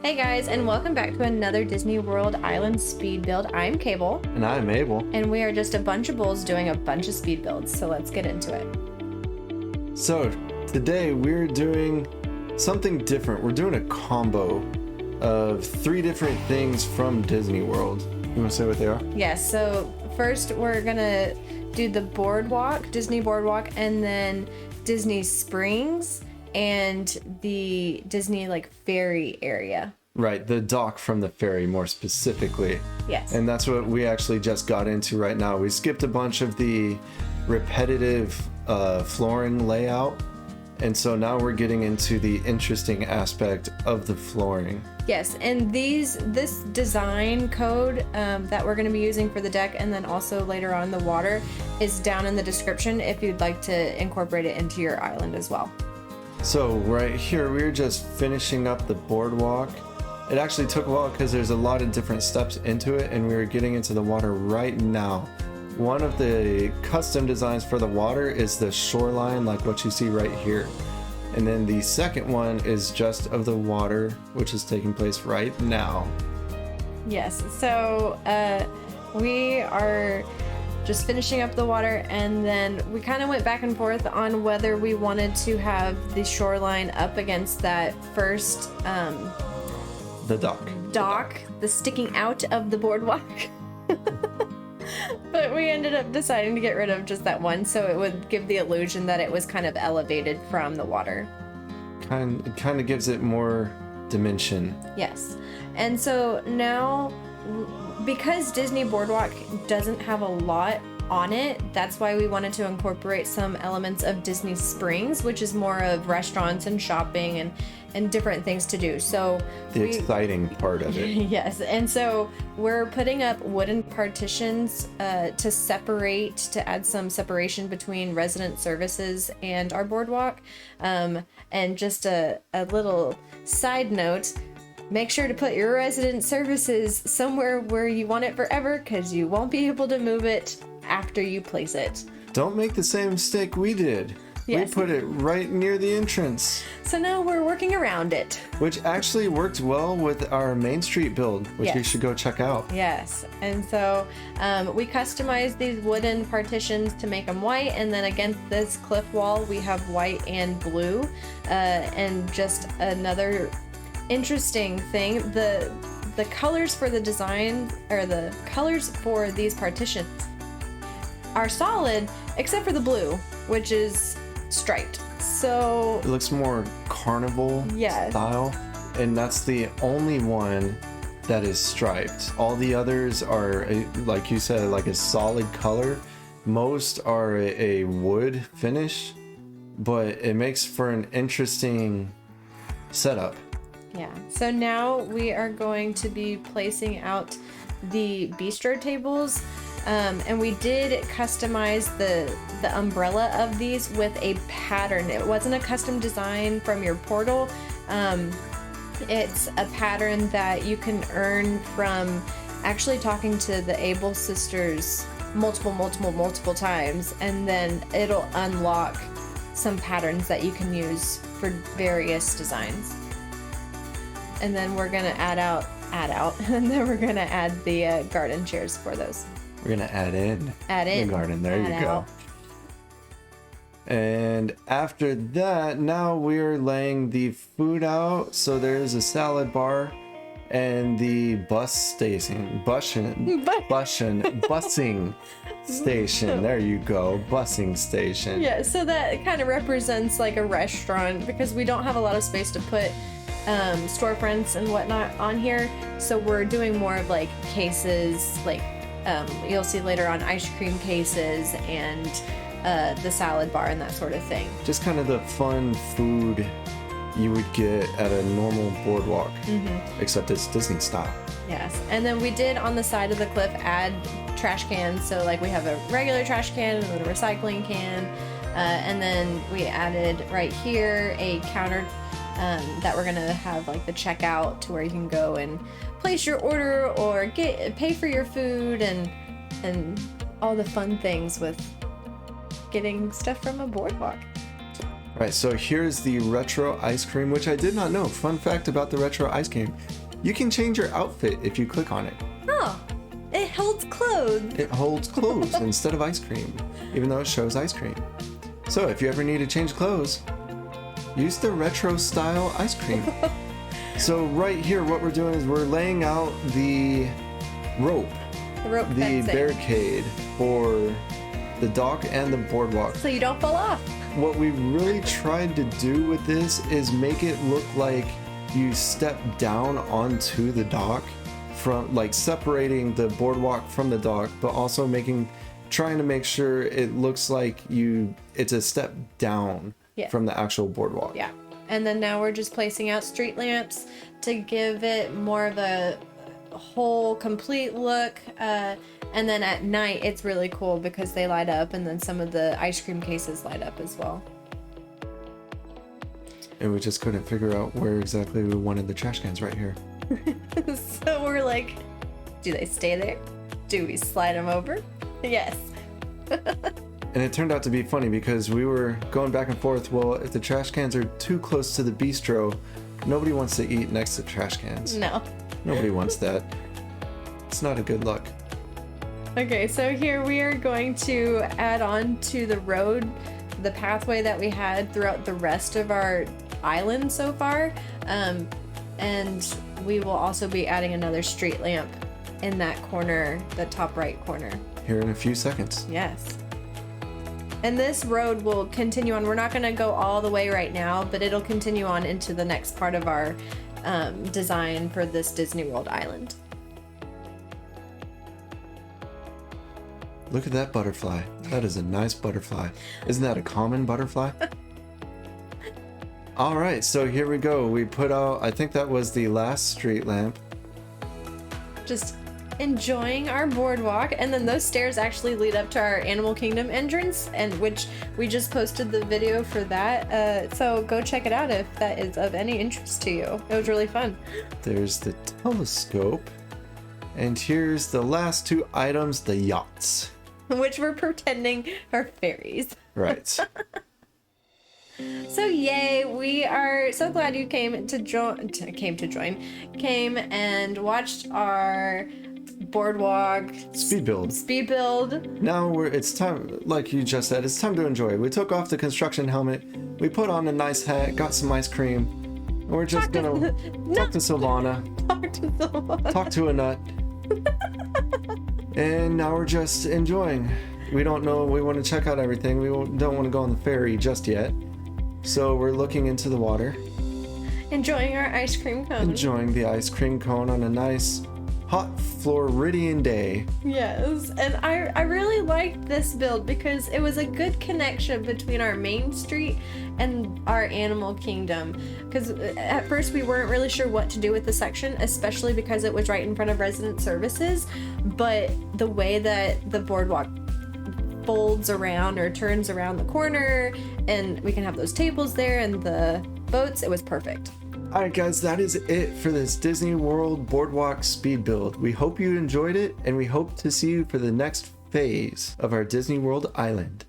Hey guys, and welcome back to another Disney World Island speed build. I'm Cable. And I'm Abel. And we are just a bunch of bulls doing a bunch of speed builds, so let's get into it. So, today we're doing something different. We're doing a combo of 3 different things from Disney World. You want to say what they are? Yes, so first we're gonna do the boardwalk, Disney Boardwalk, and then Disney Springs and the Disney ferry area. Right, the dock from the ferry more specifically. Yes. And that's what we actually just got into right now. We skipped a bunch of the repetitive flooring layout. And so now we're getting into the interesting aspect of the flooring. Yes, and this design code that we're going to be using for the deck and then also later on the water is down in the description if you'd like to incorporate it into your island as well. So right here, we're just finishing up the boardwalk. It actually took a while because there's a lot of different steps into it, and we're getting into the water right now. One of the custom designs for the water is the shoreline, like what you see right here. And then the second one is just of the water, which is taking place right now. Yes, so we are just finishing up the water, and then we kind of went back and forth on whether we wanted to have the shoreline up against that first The dock. The sticking out of the boardwalk. But we ended up deciding to get rid of just that one, so it would give the illusion that it was kind of elevated from the water. It kind of gives it more dimension. Yes. And so now, because Disney Boardwalk doesn't have a lot on it, that's why we wanted to incorporate some elements of Disney Springs, which is more of restaurants and shopping and different things to do. So the exciting part of it. Yes, and so we're putting up wooden partitions to add some separation between resident services and our boardwalk. And just a little side note, make sure to put your resident services somewhere where you want it forever, because you won't be able to move it after you place it. Don't make the same mistake we did. Yes. We put it right near the entrance. So now we're working around it. Which actually worked well with our Main Street build, which you should go check out. Yes, and so we customized these wooden partitions to make them white, and then against this cliff wall we have white and blue. And just another interesting thing, the colors for the design, or the colors for these partitions, are solid except for the blue, which is striped. So it looks more carnival style, and that's the only one that is striped. All the others are, like you said, like a solid color. Most are a wood finish, but it makes for an interesting setup. Yeah, so now we are going to be placing out the bistro tables. And we did customize the umbrella of these with a pattern. It wasn't a custom design from your portal. It's a pattern that you can earn from actually talking to the Able sisters multiple times, and then it'll unlock some patterns that you can use for various designs. And then we're gonna add out, and then we're gonna add the garden chairs for those. We're gonna add in the garden. There you go. Out. And after that, now we're laying the food out. So there's a salad bar and the busing station. There you go, busing station. Yeah, so that kind of represents like a restaurant, because we don't have a lot of space to put storefronts and whatnot on here. So we're doing more of like cases, like you'll see later on ice cream cases and the salad bar and that sort of thing. Just kind of the fun food you would get at a normal boardwalk, except it's Disney style. Yes, and then we did on the side of the cliff add trash cans. So like we have a regular trash can and then a recycling can, and then we added right here a counter that we're gonna have like the checkout to where you can go and place your order or pay for your food and all the fun things with getting stuff from a boardwalk. Right, so here's the retro ice cream, which I did not know. Fun fact about the retro ice cream. You can change your outfit if you click on it. Oh, it holds clothes. It holds clothes instead of ice cream, even though it shows ice cream. So if you ever need to change clothes, use the retro style ice cream. So right here, what we're doing is we're laying out the rope, The fencing. barricade for the dock and the boardwalk. So you don't fall off. What we really tried to do with this is make it look like you step down onto the dock, from like separating the boardwalk from the dock, but also trying to make sure it looks like it's a step down from the actual boardwalk. Yeah. And then now we're just placing out street lamps to give it more of a whole complete look. And then at night it's really cool because they light up, and then some of the ice cream cases light up as well. And we just couldn't figure out where exactly we wanted the trash cans right here. So we're like, do they stay there? Do we slide them over? Yes. And it turned out to be funny because we were going back and forth. Well, if the trash cans are too close to the bistro, nobody wants to eat next to trash cans. No. Nobody wants that. It's not a good look. Okay, so here we are going to add on to the road, the pathway that we had throughout the rest of our island so far. And we will also be adding another street lamp in that corner, the top right corner. Here in a few seconds. Yes. And this road will continue on. We're not going to go all the way right now, but it'll continue on into the next part of our design for this Disney World island. Look at that butterfly. That is a nice butterfly. Isn't that a common butterfly? All right, so here we go. We put out, I think that was the last street lamp. Just enjoying our boardwalk, and then those stairs actually lead up to our Animal Kingdom entrance, and which we just posted the video for that. So go check it out if that is of any interest to you. It was really fun. There's the telescope. And here's the last two items, the yachts. Which we're pretending are ferries. Right. So yay, we are so glad you came and watched our boardwalk Speed build. Now it's time, like you just said, it's time to enjoy. We took off the construction helmet, we put on a nice hat, got some ice cream, and we're just gonna talk to Silvana. Talk to a nut. And now we're just enjoying. We don't know, we want to check out everything. We don't want to go on the ferry just yet. So we're looking into the water. Enjoying our ice cream cone. Enjoying the ice cream cone on a nice hot Floridian day. Yes, and I really liked this build because it was a good connection between our main street and our Animal Kingdom. Because at first we weren't really sure what to do with the section, especially because it was right in front of resident services. But the way that the boardwalk folds around or turns around the corner, and we can have those tables there and the boats, it was perfect. Alright guys, that is it for this Disney World Boardwalk speed build. We hope you enjoyed it, and we hope to see you for the next phase of our Disney World Island.